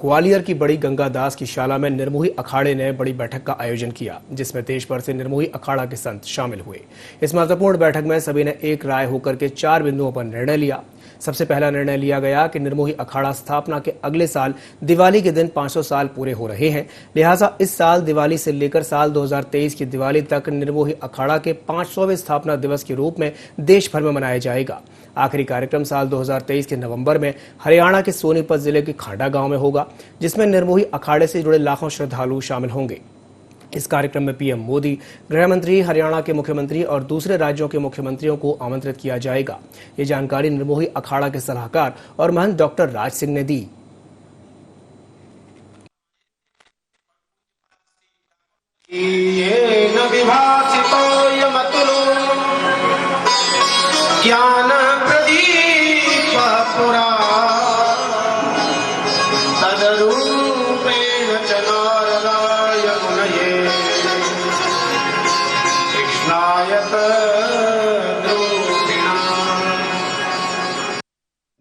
ग्वालियर की बड़ी गंगादास की शाला में निर्मोही अखाड़े ने बड़ी बैठक का आयोजन किया, जिसमें देश भर से निर्मोही अखाड़ा के संत शामिल हुए। इस महत्वपूर्ण बैठक में सभी ने एक राय होकर के 4 बिंदुओं पर निर्णय लिया। सबसे पहला निर्णय लिया गया कि निर्मोही अखाड़ा स्थापना के अगले साल दिवाली के दिन 500 साल पूरे हो रहे हैं, लिहाजा इस साल दिवाली से लेकर साल 2023 की दिवाली तक निर्मोही अखाड़ा के 500वें स्थापना दिवस के रूप में देश भर में मनाया जाएगा। आखिरी कार्यक्रम साल 2023 के नवंबर में हरियाणा के सोनीपत जिले के खांडा गांव में होगा, जिसमें निर्मोही अखाड़े से जुड़े लाखों श्रद्धालु शामिल होंगे। इस कार्यक्रम में पीएम मोदी, गृह मंत्री, हरियाणा के मुख्यमंत्री और दूसरे राज्यों के मुख्यमंत्रियों को आमंत्रित किया जाएगा। ये जानकारी निर्मोही अखाड़ा के सलाहकार और महंत डॉक्टर राज सिंह ने दी।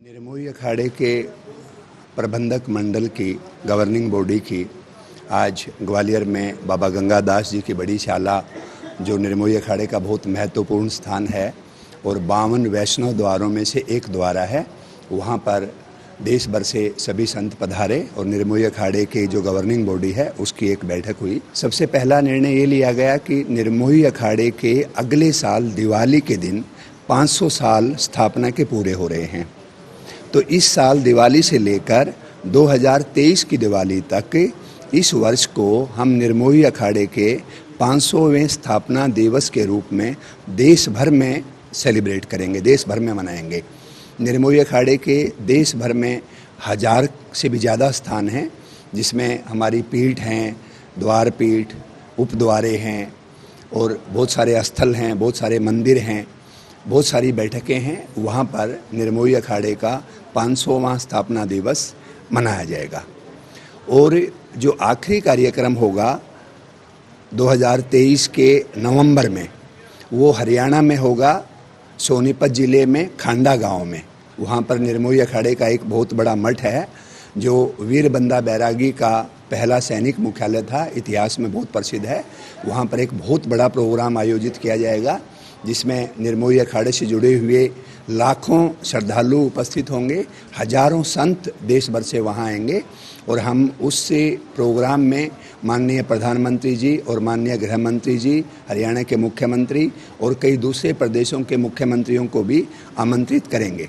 निर्मोही अखाड़े के प्रबंधक मंडल की गवर्निंग बॉडी की आज ग्वालियर में बाबा गंगादास जी की बड़ी शाला, जो निर्मोही अखाड़े का बहुत महत्वपूर्ण स्थान है और 52 वैष्णव द्वारों में से एक द्वारा है, वहाँ पर देश भर से सभी संत पधारे और निर्मोही अखाड़े की जो गवर्निंग बॉडी है उसकी एक बैठक हुई। सबसे पहला निर्णय ये लिया गया कि निर्मोही अखाड़े के अगले साल दिवाली के दिन 500 साल स्थापना के पूरे हो रहे हैं। तो इस साल दिवाली से लेकर 2023 की दिवाली तक इस वर्ष को हम निर्मोही अखाड़े के 500वें स्थापना दिवस के रूप में देश भर में सेलिब्रेट करेंगे, देश भर में मनाएंगे। निर्मोही अखाड़े के देश भर में 1000 से भी ज़्यादा स्थान हैं, जिसमें हमारी पीठ हैं, द्वार पीठ, उपद्वारे हैं और बहुत सारे स्थल हैं, बहुत सारे मंदिर हैं, बहुत सारी बैठकें हैं। वहाँ पर निर्मोही अखाड़े का 500वां स्थापना दिवस मनाया जाएगा। और जो आखिरी कार्यक्रम होगा 2023 के नवंबर में, वो हरियाणा में होगा, सोनीपत ज़िले में खांडा गांव में। वहाँ पर निर्मोही अखाड़े का एक बहुत बड़ा मठ है, जो वीर बंदा बैरागी का पहला सैनिक मुख्यालय था, इतिहास में बहुत प्रसिद्ध है। वहाँ पर एक बहुत बड़ा प्रोग्राम आयोजित किया जाएगा, जिसमें निर्मोही अखाड़े से जुड़े हुए लाखों श्रद्धालु उपस्थित होंगे, हजारों संत देश भर से वहाँ आएंगे और हम उस प्रोग्राम में माननीय प्रधानमंत्री जी और माननीय गृह मंत्री जी, हरियाणा के मुख्यमंत्री और कई दूसरे प्रदेशों के मुख्यमंत्रियों को भी आमंत्रित करेंगे।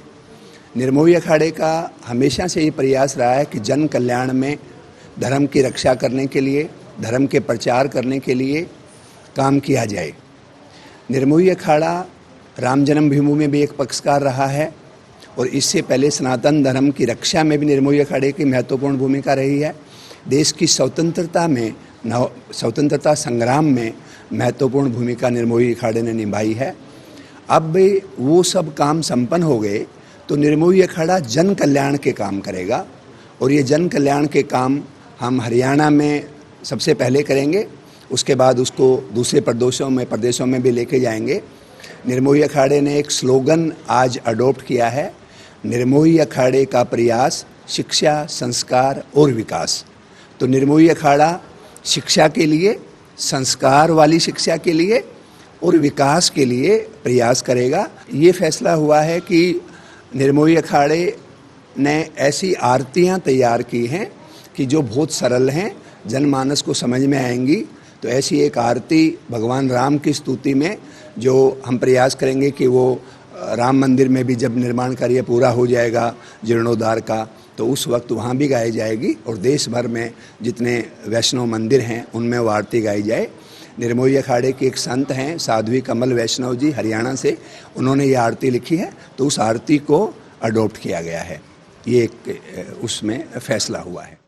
निर्मोही अखाड़े का हमेशा से ये प्रयास रहा है कि जन कल्याण में धर्म की रक्षा करने के लिए, धर्म के प्रचार करने के लिए काम किया जाए। निर्मोही अखाड़ा राम जन्मभूमि में भी एक पक्षकार रहा है और इससे पहले सनातन धर्म की रक्षा में भी निर्मोही अखाड़े की महत्वपूर्ण भूमिका रही है। देश की स्वतंत्रता संग्राम में महत्वपूर्ण भूमिका निर्मोही अखाड़े ने निभाई है। अब वो सब काम संपन्न हो गए तो निर्मोही अखाड़ा जन कल्याण के काम करेगा और ये जन कल्याण के काम हम हरियाणा में सबसे पहले करेंगे, उसके बाद उसको दूसरे प्रदेशों में भी लेके जाएंगे। निर्मोही अखाड़े ने एक स्लोगन आज अडॉप्ट किया है, निर्मोही अखाड़े का प्रयास शिक्षा, संस्कार और विकास। तो निर्मोही अखाड़ा शिक्षा के लिए, संस्कार वाली शिक्षा के लिए और विकास के लिए प्रयास करेगा। ये फैसला हुआ है कि निर्मोही अखाड़े ने ऐसी आरतियाँ तैयार की हैं कि जो बहुत सरल हैं, जनमानस को समझ में आएंगी। तो ऐसी एक आरती भगवान राम की स्तुति में जो हम प्रयास करेंगे कि वो राम मंदिर में भी जब निर्माण कार्य पूरा हो जाएगा जीर्णोद्धार का, तो उस वक्त वहाँ भी गाई जाएगी और देश भर में जितने वैष्णव मंदिर हैं उनमें वो आरती गाई जाए। निर्मोही अखाड़े के एक संत हैं साध्वी कमल वैष्णव जी, हरियाणा से, उन्होंने ये आरती लिखी है, तो उस आरती को अडॉप्ट किया गया है। ये एक उसमें फैसला हुआ है।